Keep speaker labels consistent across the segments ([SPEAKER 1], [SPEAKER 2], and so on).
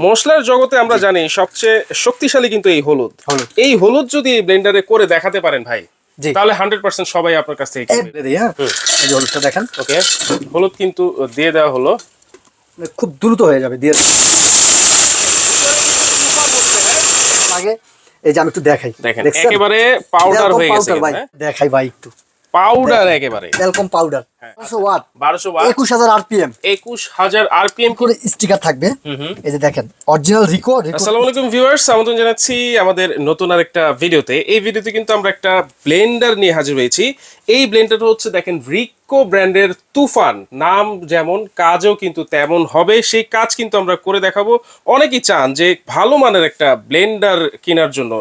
[SPEAKER 1] মশলার জগতে আমরা জানি সবচেয়ে শক্তিশালী কিন্তু এই হলুদ। এই হলুদ যদি ব্লেন্ডারে করে দেখাতে পারেন ভাই, তাহলে 100% সবাই আপনার কাছ থেকে কিনবে।
[SPEAKER 2] এই যে হলুদটা দেখেন।
[SPEAKER 1] ওকে, হলুদ কিন্তু দিয়ে দেওয়া হলো,
[SPEAKER 2] খুব দ্রুত হয়ে যাবে দিয়ে আগে। এই যে আমি একটু দেখাই,
[SPEAKER 1] দেখেন একেবারে পাউডার হয়ে গেছে
[SPEAKER 2] ভাই। দেখাই ভাই একটু
[SPEAKER 1] পাউডার, একেবারে
[SPEAKER 2] talcum powder. 1200 watt
[SPEAKER 1] 21000
[SPEAKER 2] RPM
[SPEAKER 1] 21000 RPM
[SPEAKER 2] করে স্টিকার থাকবে। এই যে দেখেন অরিজিনাল রিকো।
[SPEAKER 1] আসসালামু আলাইকুম ভিউয়ার্স, আমন্ত্রণ জানাচ্ছি আমাদের নতুন আরেকটা ভিডিওতে। এই ভিডিওতে কিন্তু আমরা একটা ব্লেন্ডার নিয়ে হাজির হয়েছি। এই ব্লেন্ডারটা হচ্ছে দেখেন রিকো ব্র্যান্ডের তুফান। নাম যেমন কাজও কিন্তু তেমন হবে, সেই কাজ কিন্তু আমরা করে দেখাবো। অনেকেই চান যে ভালো মানের একটা ব্লেন্ডার কেনার জন্য,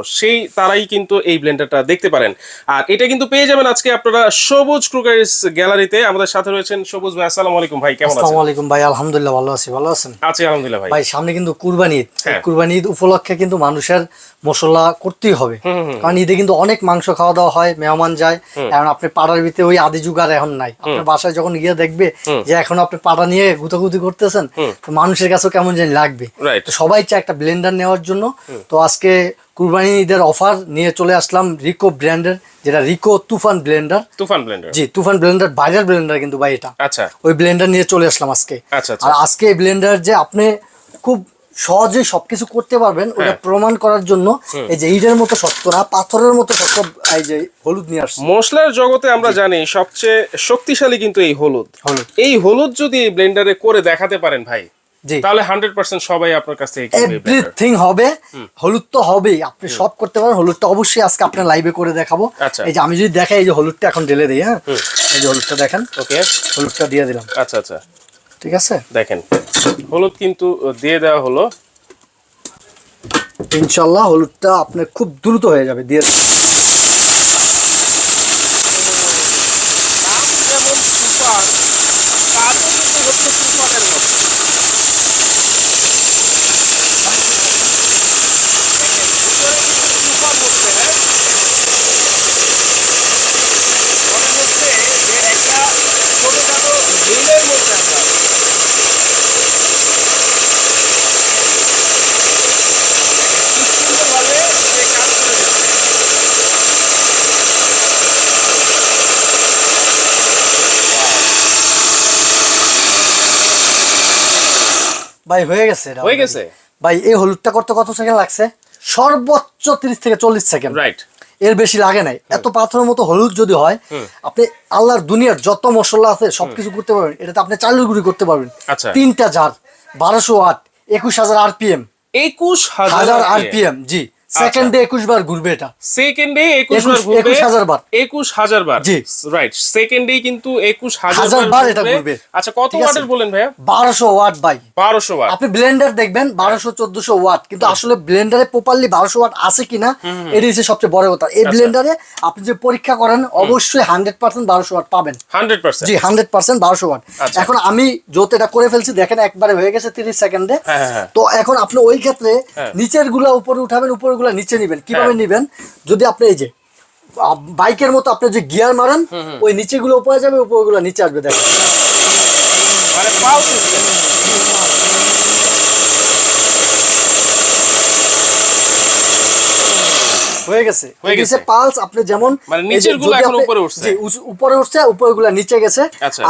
[SPEAKER 1] তারাই কিন্তু এই ব্লেন্ডারটা দেখতে পারেন। আর এটা কিন্তু পেয়ে যাবেন আজকে আপনারা সবুজ ক্রুকারিস গ্যালারিতে। আমাদের সাথে রয়েছেন সবুজ ভাই। আসসালামু আলাইকুম ভাই, কেমন আছেন?
[SPEAKER 2] আসসালামু আলাইকুম ভাই, আলহামদুলিল্লাহ ভালো আছি। ভালো আছেন?
[SPEAKER 1] আছি আলহামদুলিল্লাহ ভাই।
[SPEAKER 2] ভাই সামনে কিন্তু কুরবানি ঈদ। কুরবানি ঈদ উপলক্ষে কিন্তু মানুষের মশলা করতেই হবে, কারণ ঈদে কিন্তু অনেক মাংস খাওয়া দাওয়া হয়, মেহমান যায়। এখন আপনি পাড়ার ভিতরে ওই আদি যুগ আর এখন নাই। আপনার বাসায় যখন গিয়ে দেখবে যে এখন আপনি পাড়া নিয়ে গুতাগুতি করতেছেন, তো মানুষের কাছেও কেমন জানি লাগবে। তো সবাই চায় একটা ব্লেন্ডার নেওয়ার জন্য। তো আজকে কুরবানি ঈদের অফার নিয়ে চলে আসলাম রিকো ব্র্যান্ডের, যেটা রিকো তুফান ব্লেন্ডার। জি, তুফান ব্লেন্ডার, ভাইরাল ব্লেন্ডার কিন্তু ভাই এটা।
[SPEAKER 1] আচ্ছা,
[SPEAKER 2] ওই ব্লেন্ডার নিয়ে চলে আসলাম আজকে। আর আজকে এই ব্লেন্ডার যে আপনি খুব সহজে সবকিছু করতে পারবেন, ওটা প্রমাণ করার জন্য এই যে ইটের মতো শক্ত না, পাথরের মতো শক্ত এই যে হলুদ নিয়ে আসছে।
[SPEAKER 1] মশলার জগতে আমরা জানি সবচেয়ে শক্তিশালী কিন্তু এই হলুদ। এই হলুদ যদি ব্লেন্ডারে করে দেখাতে পারেন ভাই, তাহলে 100% সবাই আপনার কাছ থেকে কিনবে।
[SPEAKER 2] এভরিথিং হবে, হলুদ তো হবেই, আপনি সব করতে পারেন। হলুদটা অবশ্যই আজকে আপনার লাইভে করে দেখাবো। এই যে আমি যদি দেখাই, এই যে হলুদটা এখন ঢেলে দিই। হ্যাঁ, এই যে হলুদটা দেখেন।
[SPEAKER 1] ওকে,
[SPEAKER 2] হলুদটা দিয়ে দিলাম।
[SPEAKER 1] আচ্ছা আচ্ছা,
[SPEAKER 2] ঠিক আছে।
[SPEAKER 1] দেখেন হলুদ কিন্তু দিয়ে দেওয়া হলো,
[SPEAKER 2] ইনশাআল্লাহ হলুদটা আপনার খুব দ্রুত হয়ে যাবে দিয়ে ভাই হয়ে গেছে। ভাই এই হলুদটা করতে কত সেকেন্ড লাগছে? সর্বোচ্চ 30 থেকে 40 সেকেন্ড, রাইট? এর বেশি লাগে নাই। এত পাথরের মতো হলুদ যদি হয়, আপনি আল্লাহর দুনিয়ার যত মশলা আছে সবকিছু করতে পারবেন। এটাতে আপনি চালের গুঁড়ি করতে পারবেন। 3টা জার, 1200 ওয়াট, 21000 আরপিএম। 21000 আরপিএম, জি। সেকেন্ডে 21 বার ঘুরবে এটা।
[SPEAKER 1] সেকেন্ডে 21 বার ঘুরবে,
[SPEAKER 2] 21000 বার,
[SPEAKER 1] 21000 বার, জি রাইট। সেকেন্ডে কিন্তু 21000
[SPEAKER 2] বার এটা ঘুরবে।
[SPEAKER 1] আচ্ছা, কত ওয়াটের বলেন ভাইয়া?
[SPEAKER 2] 1200 ওয়াট ভাই,
[SPEAKER 1] 1200 ওয়াট।
[SPEAKER 2] আপনি ব্লেন্ডার দেখবেন 1200 1400 ওয়াট, কিন্তু আসলে ব্লেন্ডারে প্রপারলি 1200 ওয়াট আছে কিনা এটাই হচ্ছে সবচেয়ে বড় কথা। এই ব্লেন্ডারে আপনি যে পরীক্ষা করেন অবশ্যই 100% 1200 ওয়াট পাবেন।
[SPEAKER 1] 100%,
[SPEAKER 2] জি 100% 1200 ওয়াট। এখন আমি যত এটা করে ফেলছি দেখেন, একবারে হয়ে গেছে 30 সেকেন্ডে। তো এখন আপনি ওই ক্ষেত্রে নিচের গুলা উপরে উঠাবেন, উপরের গুলা নিচে নিবেন। কিভাবে নিবেন? যদি আপনি এই যে বাইকের মতো আপনি যে গিয়ার মারেন, ওই নিচে গুলো উপরে যাবে, উপরে গুলো নিচে আসবে। দেখেন
[SPEAKER 1] মানে পাও সিস্টেম।
[SPEAKER 2] হয়ে গেছে, হয়ে গেছে পালস। আপনি যেমন
[SPEAKER 1] মানে নিচের গুলো এখন উপরে উঠছে,
[SPEAKER 2] জি উপরে উঠছে, উপরে গুলো নিচে গেছে।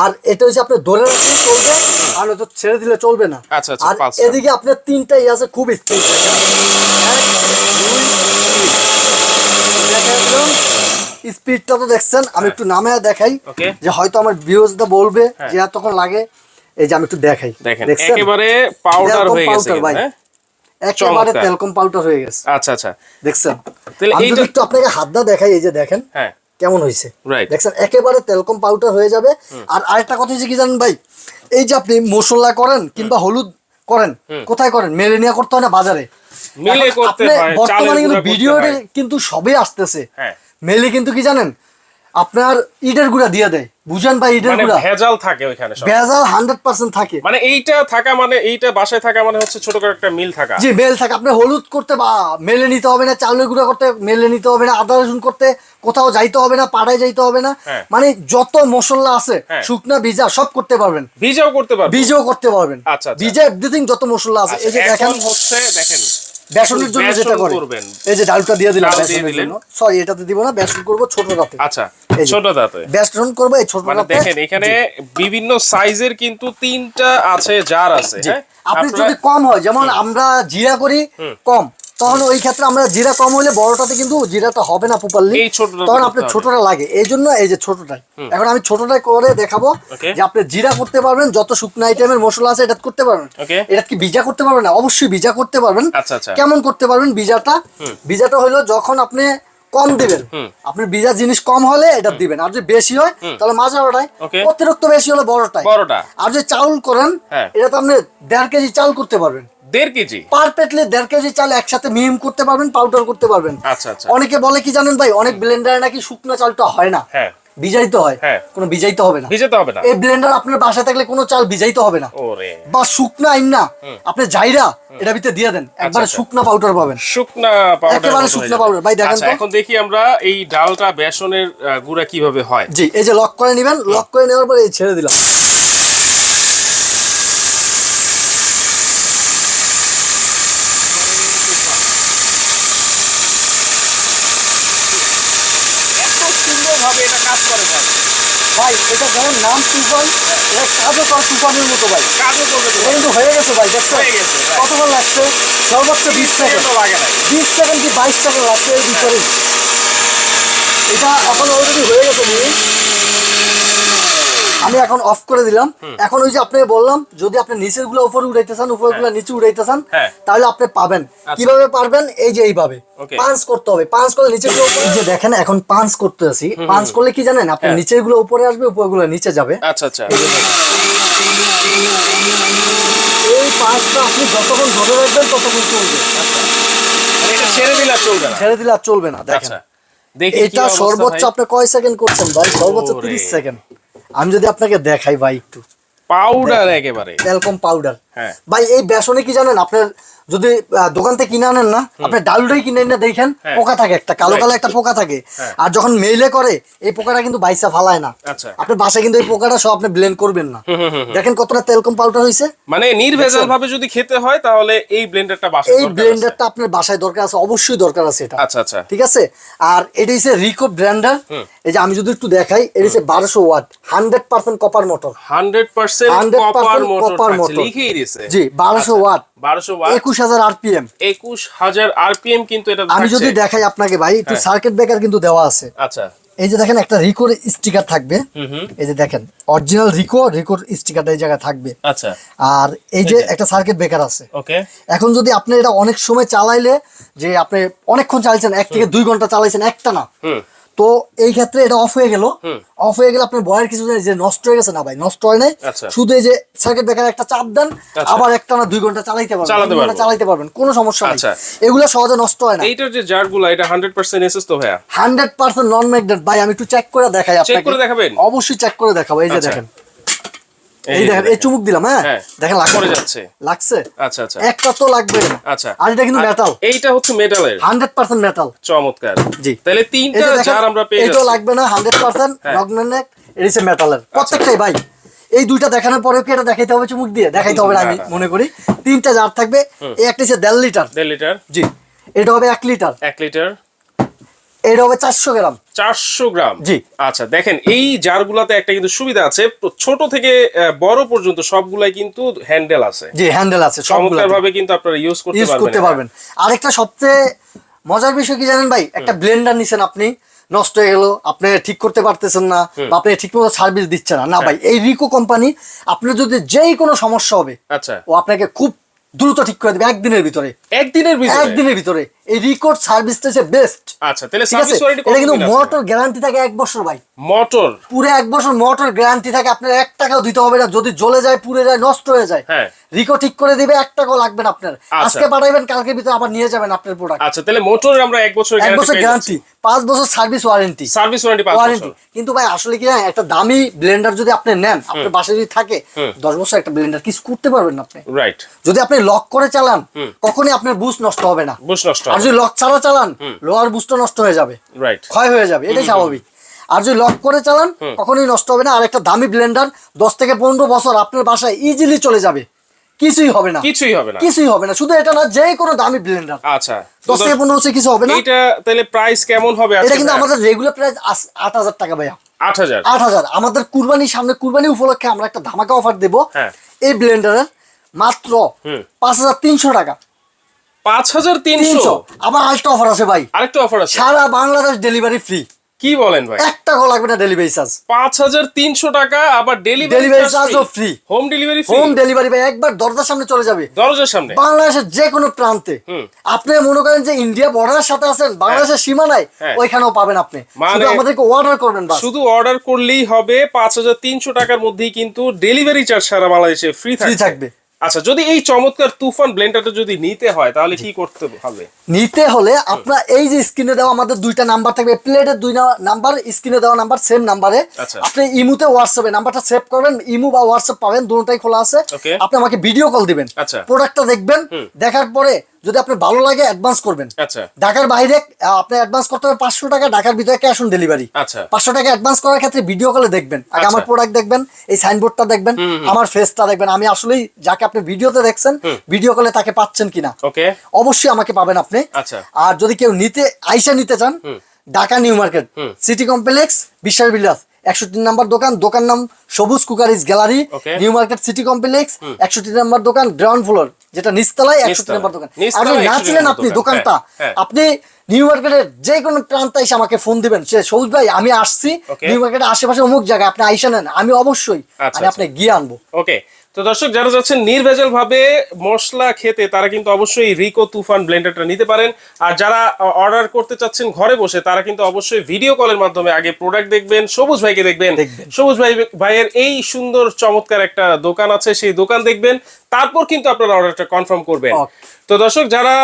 [SPEAKER 2] আর এটা হচ্ছে আপনি ধরে রাখলে চলবে, আর তো ছেড়ে দিলে চলবে না। আর এদিকে আপনার তিনটাই আছে খুব স্পিড। স্পিডটা তো দেখছেন। আমি একটু নামে দেখাই, যে হয়তো আমার ভিউয়ার্সরা বলবে যে এতক্ষণ লাগে। এই যে আমি একটু দেখাই,
[SPEAKER 1] দেখছেন একেবারে পাউডার হয়ে গেছে ভাই,
[SPEAKER 2] একেবারে তেলকম পাউডার হয়ে গেছে।
[SPEAKER 1] আচ্ছা আচ্ছা,
[SPEAKER 2] দেখছেন? আমি যদি একটু আপনাকে হাতটা দেখাই, এই যে দেখেন কেমন হয়েছে, দেখছেন একেবারে তেলকম পাউডার হয়ে যাবে। আর আরেকটা কথা হচ্ছে কি জানেন ভাই, এই যে আপনি মশলা করেন কিংবা হলুদ করেন, কোথায় করেন? মেলে নিয়ে করতে হয় না, বাজারে
[SPEAKER 1] মিলে করতে হয়।
[SPEAKER 2] বর্তমানে কিন্তু ভিডিওতে কিন্তু সবই আসতেছে মেলে। কিন্তু কি জানেন, আপনার ইটের গুঁড়া দিয়ে দেয়, বুঝেন ভাই? ইটের
[SPEAKER 1] মানে
[SPEAKER 2] গুঁড়া
[SPEAKER 1] ভেজাল থাকে ওইখানে সব।
[SPEAKER 2] ভেজাল 100% থাকে।
[SPEAKER 1] মানে এইটা থাকা মানে এইটা বাসায় থাকা মানে হচ্ছে ছোট করে একটা মিল থাকা।
[SPEAKER 2] জি, মেল থাকে। আপনি হলুদ করতে বা মেলে নিতে হবে না, চাউলের গুঁড়া করতে মেলে নিতে হবে না, আদা রসুন করতে কোথাও যাইতে হবে না, পাড়ায় যাইতে হবে না।
[SPEAKER 1] হ্যাঁ।
[SPEAKER 2] মানে যত মশলা আছে
[SPEAKER 1] হ্যাঁ।
[SPEAKER 2] শুকনা ভিজা সব করতে পারবেন,
[SPEAKER 1] ভিজাও করতে পারবে।
[SPEAKER 2] বীজও করতে পারবেন।
[SPEAKER 1] আচ্ছা, আচ্ছা।
[SPEAKER 2] বীজে এভরিথিং যত মশলা আছে। এই যে
[SPEAKER 1] আচ্ছা,
[SPEAKER 2] দেখেন
[SPEAKER 1] এখন হচ্ছে দেখেন
[SPEAKER 2] বেসনের জন্য যেটা
[SPEAKER 1] বেসন
[SPEAKER 2] করে,
[SPEAKER 1] করবেন।
[SPEAKER 2] এই যে ডালটা দিয়ে দিলাম
[SPEAKER 1] ডাল দিয়ে
[SPEAKER 2] বেসনের
[SPEAKER 1] দিলেন।
[SPEAKER 2] জন্য। সরি, এটাতে দিব না, বেসন করব ছোটটাতে।
[SPEAKER 1] আচ্ছা,
[SPEAKER 2] এই যে
[SPEAKER 1] ছোট দাঁতে।
[SPEAKER 2] বেসন করব এই
[SPEAKER 1] মানে
[SPEAKER 2] ছোটটাতে।
[SPEAKER 1] দেখেন এখানে বিভিন্ন সাইজের কিন্তু 3টা আছে, জার আছে। হ্যাঁ,
[SPEAKER 2] আপনি
[SPEAKER 1] আপনারা-
[SPEAKER 2] যদি কম হয়, যেমন আমরা জিরা করি কম, তখন ওই ক্ষেত্রে আমরা জিরা কম হলে বড়টাতে কিন্তু জিরাটা হবে না প্রপারলি,
[SPEAKER 1] এই ছোটটাতে
[SPEAKER 2] তখন
[SPEAKER 1] করতে
[SPEAKER 2] আপনি
[SPEAKER 1] হবে।
[SPEAKER 2] ছোটটা লাগে। এই জন্য এই যে ছোটটাই, এখন আমি ছোটটাই করে দেখাবো
[SPEAKER 1] Okay.
[SPEAKER 2] যে আপনি জিরা করতে পারবেন, যত শুকনো আইটেমের মশলা আছে এটা করতে পারবেন।
[SPEAKER 1] Okay.
[SPEAKER 2] এটা কি ভিজা করতে পারবেন না? অবশ্যই ভিজা করতে পারবেন।
[SPEAKER 1] আচ্ছা, আচ্ছা।
[SPEAKER 2] কেমন করতে পারবেন ভিজাটা? ভিজাটা হলো যখন আপনি কম দিবেন, আপনি ভিজা জিনিস কম হলে এটা দিবেন, আর যদি বেশি হয় তাহলে মাঝারটাই,
[SPEAKER 1] Okay.
[SPEAKER 2] অতিরিক্ত বেশি হলে বড়টাই।
[SPEAKER 1] বড়টা
[SPEAKER 2] আর যদি চাউল করেন,
[SPEAKER 1] হ্যাঁ।
[SPEAKER 2] এটা তো আপনি 1.5 কেজি চাল করতে পারবেন।
[SPEAKER 1] 1.5 কেজি।
[SPEAKER 2] পারফেক্টলি 1.5 কেজি চাল একসাথে মিহিম করতে পারবেন, পাউডার করতে পারবেন।
[SPEAKER 1] আচ্ছা, আচ্ছা।
[SPEAKER 2] অনেকে বলে কি জানেন ভাই, অনেক ব্লেন্ডারে নাকি শুকনো চালটা হয় না,
[SPEAKER 1] হ্যাঁ,
[SPEAKER 2] ভিজাইতে হয়।
[SPEAKER 1] হ্যাঁ।
[SPEAKER 2] কোনো ভিজাইতে হবে না।
[SPEAKER 1] ভিজাতে হবে না।
[SPEAKER 2] এই ব্লেন্ডার আপনার বাসায় থাকলে কোনো চাল ভিজাইতে হবে না,
[SPEAKER 1] ওরে,
[SPEAKER 2] বা শুকনা আইন না, আপনি জাইরা এটা ভিতরে দিয়ে দেন, একবারে
[SPEAKER 1] আচ্ছা।
[SPEAKER 2] শুকনা পাউডার পাবেন।
[SPEAKER 1] শুকনা পাউডার।
[SPEAKER 2] একেবারে শুকনা পাউডার। ভাই দেখেন তো।
[SPEAKER 1] এখন দেখি আমরা এই ডালটা বেসনের গুঁড়া কিভাবে হয়।
[SPEAKER 2] জি, এই যে লক করে নেবেন, লক করে নেওয়ার পরে এই ছেড়ে দিলাম।
[SPEAKER 1] এত সুন্দরভাবে এটা কাজ করে ভাই।
[SPEAKER 2] ভাই এটা যেমন নাম তুফান, এটা কাজও করে তুফানের মতো ভাই।
[SPEAKER 1] কাজও করবে তো
[SPEAKER 2] এটা কিন্তু হয়ে গেছে ভাই, দেখছো
[SPEAKER 1] হয়ে গেছে, ভাই।
[SPEAKER 2] কতক্ষণ লাগছে? সর্বোচ্চ 20 সেকেন্ড।
[SPEAKER 1] তো লাগে না।
[SPEAKER 2] 20 সেকেন্ড কি 22 সেকেন্ড লাগছে এর ভিতরে। এটা এখন অলরেডি হয়ে গেছে মিনিট। আমি এখন অফ করে দিলাম। এখন ওই যে আপনাকে বললাম, যদি আপনি নিচের গুলো উপরে উঠাইতে চান, উপরের গুলো নিচে উঠাইতে চান,
[SPEAKER 1] হ্যাঁ।
[SPEAKER 2] তাহলে আপনি পাবেন। কিভাবে পারবেন? এই যে এইভাবে
[SPEAKER 1] Okay.
[SPEAKER 2] পাঁচ করতে হবে। পাঁচ করলে নিচের গুলো উপরে, এই যে দেখেন এখন পাঁচ করতে আছি। পাঁচ করলে কি জানেন, আপনার নিচের গুলো উপরে আসবে, উপরের গুলো নিচে যাবে।
[SPEAKER 1] আচ্ছা, আচ্ছা।
[SPEAKER 2] এই পাঁচটা আপনি যতক্ষণ ধরে রাখবেন ততক্ষণ চলবে।
[SPEAKER 1] মানে এটা ছেড়ে দিলে আর চলবে না।
[SPEAKER 2] ছেড়ে দিলে আর চলবে না। দেখেন
[SPEAKER 1] আচ্ছা, দেখি কি
[SPEAKER 2] এটা
[SPEAKER 1] অবস্থা
[SPEAKER 2] সর্বোচ্চ
[SPEAKER 1] ভাই।
[SPEAKER 2] আপনি কয় সেকেন্ড করছেন ভাই? সর্বোচ্চ
[SPEAKER 1] ওরে।
[SPEAKER 2] 30 সেকেন্ড। আমি যদি আপনাকে দেখাই ভাই একটু,
[SPEAKER 1] পাউডার একেবারে।
[SPEAKER 2] Talcum powder.
[SPEAKER 1] হ্যাঁ।
[SPEAKER 2] ভাই এই বেসনে কি জানেন, আপনার যদি দোকান থেকে কিনে আনেন না, আপনি ডালটাই কিনে না, দেখেন
[SPEAKER 1] হ্যাঁ।
[SPEAKER 2] পোকা থাকে, একটা কালো
[SPEAKER 1] Right.
[SPEAKER 2] কালো একটা পোকা থাকে।
[SPEAKER 1] হ্যাঁ।
[SPEAKER 2] আর যখন মেইলে করে এই পোকাটা কিন্তু বাইসা ফালায় না।
[SPEAKER 1] আচ্ছা।
[SPEAKER 2] আপনার বাসায় কিন্তু এই পোকাটা সব আপনি ব্লেন্ড করবেন না। দেখেন কতটা তেলকম পাউডার হয়েছে।
[SPEAKER 1] মানে নির্ভেজাল ভাবে যদি খেতে হয় তাহলে এই ব্লেন্ডারটা বাসায়
[SPEAKER 2] এই
[SPEAKER 1] দরকার আছে।
[SPEAKER 2] ব্লেন্ডারটা আপনার বাসায় দরকার আছে, অবশ্যই দরকার আছে এটা।
[SPEAKER 1] আচ্ছা, আচ্ছা।
[SPEAKER 2] ঠিক আছে। আর এটা হচ্ছে রিকো ব্র্যান্ডার। এই যে আমি যদি একটু দেখাই, এটা হচ্ছে 1200 watt, 100% copper motor.
[SPEAKER 1] 100%
[SPEAKER 2] 100%
[SPEAKER 1] copper motor
[SPEAKER 2] copper
[SPEAKER 1] থাকছে,
[SPEAKER 2] motor।
[SPEAKER 1] লিখেই দিয়েছে।
[SPEAKER 2] জি, 1200 ওয়াট,
[SPEAKER 1] 1200 ওয়াট,
[SPEAKER 2] 21000 আরপিএম।
[SPEAKER 1] 21000 আরপিএম কিন্তু এটা
[SPEAKER 2] আমি
[SPEAKER 1] থাকছে।
[SPEAKER 2] যদি দেখাই আপনাকে ভাই, একটু
[SPEAKER 1] হ্যাঁ।
[SPEAKER 2] সার্কিট ব্রেকার কিন্তু দেওয়া আছে।
[SPEAKER 1] আচ্ছা,
[SPEAKER 2] এই যে দেখেন একটা রিকোর স্টিকার থাকবে। এই যে দেখেন অরিজিনাল রিকোর স্টিকারটা এই জায়গায় থাকবে।
[SPEAKER 1] আচ্ছা।
[SPEAKER 2] আর এই যে একটা সার্কিট ব্রেকার আছে।
[SPEAKER 1] ওকে।
[SPEAKER 2] এখন যদি আপনি এটা অনেক সময় চালাইলে, যে আপনি অনেকক্ষণ চালাইছেন, 1 থেকে 2 ঘন্টা চালাইছেন একটা না, তো এই ক্ষেত্রে এটা অফ হয়ে গেল। অফ হয়ে গেলে আপনার বয়ের কিছু যে নষ্ট হয়ে গেছে না ভাই, নষ্ট হয় নাই।
[SPEAKER 1] আচ্ছা।
[SPEAKER 2] শুধু এই যে সার্কিট ব্রেকার একটা চাপ দেন,
[SPEAKER 1] আচ্ছা।
[SPEAKER 2] আবার একটা না 2 ঘন্টা চালাইতে পারবেন,
[SPEAKER 1] চালাতে
[SPEAKER 2] 3 ঘন্টা
[SPEAKER 1] পারবো।
[SPEAKER 2] চালাইতে পারবেন, কোনো সমস্যা নাই।
[SPEAKER 1] আচ্ছা।
[SPEAKER 2] এগুলো সহজে নষ্ট হয় না।
[SPEAKER 1] এইটার যে জারগুলো এটা 100% এসএস তো ভাইয়া?
[SPEAKER 2] 100% নন ম্যাগনেট ভাই। আমি একটু চেক করে দেখাই আপনাকে।
[SPEAKER 1] করে দেখাবেন?
[SPEAKER 2] অবশ্যই চেক করে দেখাবো। এই যে
[SPEAKER 1] আচ্ছা।
[SPEAKER 2] দেখেন, এই দেখেন, এই চুমুক দিলাম, হ্যাঁ
[SPEAKER 1] হ্যাঁ।
[SPEAKER 2] দেখেন লাগছে,
[SPEAKER 1] পড়ে যাচ্ছে।
[SPEAKER 2] লাগছে।
[SPEAKER 1] আচ্ছা, আচ্ছা।
[SPEAKER 2] একটা তো লাগবে না।
[SPEAKER 1] আচ্ছা।
[SPEAKER 2] আর এটা কিন্তু মেটাল,
[SPEAKER 1] এইটা হচ্ছে মেটালের।
[SPEAKER 2] 100% মেটাল।
[SPEAKER 1] চমৎকার।
[SPEAKER 2] জি।
[SPEAKER 1] তাহলে
[SPEAKER 2] এই
[SPEAKER 1] তিনটা
[SPEAKER 2] যে দেখেন,
[SPEAKER 1] জার আমরা পেয়ে
[SPEAKER 2] এটাও
[SPEAKER 1] যাচ্ছি।
[SPEAKER 2] লাগবে না, 100%
[SPEAKER 1] হ্যাঁ।
[SPEAKER 2] নন ম্যাগনেট। এটা হচ্ছে মেটালের প্রত্যেকটাই ভাই। এই দুইটা দেখানোর পরে কি এটা দেখাইতে হবে চুমুক দিয়ে? দেখাইতে হবে না, আমি
[SPEAKER 1] না, না।
[SPEAKER 2] মনে করি। তিনটা জার থাকবে। এই একটা হচ্ছে 1.5 লিটার।
[SPEAKER 1] 1.5 লিটার।
[SPEAKER 2] জি। এটা হবে 1 লিটার।
[SPEAKER 1] 1 লিটার।
[SPEAKER 2] এটা হবে 400 গ্রাম।
[SPEAKER 1] 400 গ্রাম।
[SPEAKER 2] জি।
[SPEAKER 1] আচ্ছা, দেখেন এই জারগুলাতে একটা কিন্তু সুবিধা আছে, ছোট থেকে বড় পর্যন্ত সবগুলাই কিন্তু হ্যান্ডেল আছে।
[SPEAKER 2] জি, হ্যান্ডেল আছে সবগুলো।
[SPEAKER 1] চমৎকার ভাবে কিন্তু আপনারা ইউজ করতে পারবেন।
[SPEAKER 2] আরেকটা সবচেয়ে মজার বিষয় কি জানেন ভাই, একটা ব্লেন্ডার নিছেন আপনি, নষ্ট হয়ে গেল, আপনি ঠিক করতে পারতেছেন না, বা আপনি ঠিকমতো সার্ভিস দিচ্ছে না, না ভাই, এই রিকো কোম্পানি আপনার যদি যেই কোনো সমস্যা হবে,
[SPEAKER 1] আচ্ছা।
[SPEAKER 2] ও আপনাকে খুব দ্রুত ঠিক করে দেবে, একদিনের ভিতরে।
[SPEAKER 1] একদিনের ভিতরে?
[SPEAKER 2] একদিনের ভিতরে। এই রিকোড সার্ভিসটা হচ্ছে বেস্ট।
[SPEAKER 1] আচ্ছা, তাহলে
[SPEAKER 2] ঠিক আছে,
[SPEAKER 1] সার্ভিস ওয়ারেন্টি
[SPEAKER 2] এটা কিন্তু
[SPEAKER 1] কতদিন আছে?
[SPEAKER 2] মোটর গ্যারান্টি থাকে 1 বছর ভাই।
[SPEAKER 1] মোটর
[SPEAKER 2] পুরো 1 বছর মোটর গ্যারান্টি থাকে, আপনার 1 টাকাও দিতে হবে না। যদি জ্বলে যায়, পুড়ে যায়, নষ্ট হয়ে যায়,
[SPEAKER 1] হ্যাঁ।
[SPEAKER 2] রিকো ঠিক করে দিবে, 1 টাকাও লাগবে না আপনার। আজকে পাঠাইবেন, কালকের ভিতরে আবার নিয়ে যাবেন আপনার প্রোডাক্ট।
[SPEAKER 1] আচ্ছা, তাহলে মোটর আমরা 1 বছর
[SPEAKER 2] 1 বছর গ্যারান্টি, 5 বছর সার্ভিস ওয়ারেন্টি।
[SPEAKER 1] সার্ভিস ওয়ারেন্টি 5 বছর।
[SPEAKER 2] কিন্তু ভাই আসলে কি জানেন, একটা দামি ব্লেন্ডার যদি আপনি নেন, আপনার বাসায় যদি থাকে 10 বছর একটা ব্লেন্ডার কিছু করতে পারবেন না আপনি।
[SPEAKER 1] রাইট।
[SPEAKER 2] যদি আপনি লক করে চালান, কখনোই আপনার বুস্ট নষ্ট হবে না।
[SPEAKER 1] বুস্ট নষ্ট
[SPEAKER 2] আর যদি লক ছাড়া চালান, লোয়ার বুস্টও নষ্ট হয়ে যাবে,
[SPEAKER 1] রাইট,
[SPEAKER 2] ক্ষয় হয়ে যাবে, এটাই স্বাভাবিক। আর যদি লক করে চালান, কখনোই নষ্ট হবে না। আর একটা দামি ব্লেন্ডার 10 থেকে 15 বছর আপনার বাসায় ইজিলি চলে যাবে, কিছুই হবে না,
[SPEAKER 1] কিছুই হবে না,
[SPEAKER 2] কিছুই হবে না। শুধু এটা না, যে কোনো দামি ব্লেন্ডার
[SPEAKER 1] আচ্ছা
[SPEAKER 2] 10 থেকে 15 বছর কিছু হবে না।
[SPEAKER 1] এটা তাহলে প্রাইস কেমন হবে আজকে?
[SPEAKER 2] এটা কিন্তু আমাদের রেগুলার প্রাইস 8,000 টাকা ভাইয়া।
[SPEAKER 1] 8,000।
[SPEAKER 2] 8,000 আমাদের কুরবানির সামনে, কুরবানি উপলক্ষে আমরা একটা ধামাকা অফার দেব।
[SPEAKER 1] হ্যাঁ।
[SPEAKER 2] এই ব্লেন্ডারের মাত্র 5,300 টাকা।
[SPEAKER 1] 5,300?
[SPEAKER 2] আবার আরেকটা অফার আছে ভাই,
[SPEAKER 1] আরেকটা অফার আছে?
[SPEAKER 2] সারা বাংলাদেশ ডেলিভারি ফ্রি।
[SPEAKER 1] কি বলেন ভাই?
[SPEAKER 2] 1 টাকাও লাগবে না ডেলিভারি চার্জ।
[SPEAKER 1] 5,300 টাকা, আবার
[SPEAKER 2] ডেলিভারি চার্জও free.
[SPEAKER 1] Home delivery free?
[SPEAKER 2] Home delivery ভাই, একবার দরজার সামনে চলে যাবে,
[SPEAKER 1] দরজার সামনে,
[SPEAKER 2] বাংলাদেশের যে কোনো প্রান্তে। আপনি মনে করেন যে ইন্ডিয়া বর্ডারের সাথে আছেন, বাংলাদেশের সীমানায়, ওইখানেও পাবেন আপনি। শুধু আমাদেরকে অর্ডার করবেন, বাস।
[SPEAKER 1] শুধু অর্ডার করলেই হবে। 5,300 টাকার মধ্যেই কিন্তু ডেলিভারি চার্জ সারা বাংলাদেশে ফ্রি থাকবে। আচ্ছা, যদি এই চমৎকার তুফান ব্লেন্ডারটা যদি নিতে হয়, তাহলে কি করতে হবে?
[SPEAKER 2] নিতে হলে আপনার এই যে স্ক্রিনে দেওয়া আমাদের 2টা নাম্বার থাকবে, প্লেটের 2 নাম্বার, স্ক্রিনে দেওয়া নাম্বার, সেম নাম্বারে আপনি ইমুতে হোয়াটসঅ্যাপে নাম্বারটা সেভ করবেন। ইমু বা হোয়াটসঅ্যাপ পাবেন, দুটোটাই খোলা আছে। আপনি আমাকে ভিডিও কল দিবেন, প্রোডাক্টটা দেখবেন, দেখার পরে যদি আপনার ভালো লাগে অ্যাডভান্স করবেন।
[SPEAKER 1] আচ্ছা,
[SPEAKER 2] ঢাকার বাইরে আপনি অ্যাডভান্স করতে হবে 500 টাকা, ঢাকার ভিতরে ক্যাশ অন ডেলিভারি।
[SPEAKER 1] আচ্ছা,
[SPEAKER 2] 500 টাকা অ্যাডভান্স করার ক্ষেত্রে ভিডিও কলে দেখবেন, আগে আমার প্রোডাক্ট দেখবেন, এই সাইনবোর্ডটা দেখবেন, আমার ফেসটা দেখবেন, আমি আসলেই যাকে আপনি ভিডিওতে দেখছেন, ভিডিও কলে তাকে পাচ্ছেন কিনা।
[SPEAKER 1] ওকে,
[SPEAKER 2] অবশ্যই আমাকে পাবেন আপনি।
[SPEAKER 1] আচ্ছা,
[SPEAKER 2] আর যদি কেউ নিতে চান, Dhaka new market city complex, বিশ্বাস বিলাস 61 নাম্বার দোকান, দোকান নাম সবুজ cookeries gallery, new market city complex 61 number দোকান, গ্রাউন্ড ফ্লোর, যেটা নিচতলায় 61 নাম্বার দোকান। আর যদি না ছিলেন আপনি দোকানটা, আপনি নিউ মার্কেটের যে কোনো প্রান্তে এসে আমাকে ফোন দিবেন, সে সবুজ ভাই আমি আসছি নিউ মার্কেটের আশেপাশে অমুক জায়গায়, আপনি আইসা নেন, আমি অবশ্যই আমি আপনি গিয়ে আনবো।
[SPEAKER 1] ওকে। তো দর্শক, যারা যাচ্ছেন নির্ভেজাল ভাবে মশলা খেতে, তারা কিন্তু অবশ্যই রিকো তুফান ব্লেন্ডারটা নিতে পারেন। আর যারা অর্ডার করতে চাচ্ছেন ঘরে বসে, তারা কিন্তু অবশ্যই ভিডিও কলের মাধ্যমে আগে প্রোডাক্ট দেখবেন, সবুজ ভাইকে দেখবেন। সবুজ ভাইয়ের এই সুন্দর চমৎকার একটা দোকান আছে, সেই দোকান দেখবেন, তারপর কিন্তু আপনারা অর্ডারটা কনফার্ম করবেন। তো দর্শক, যারা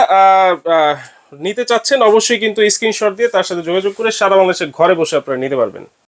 [SPEAKER 1] নিতে চাচ্ছেন, অবশ্যই কিন্তু স্ক্রিনশট দিয়ে তার সাথে যোগাযোগ করে সারা বাংলাদেশের ঘরে বসে আপনারা নিতে পারবেন।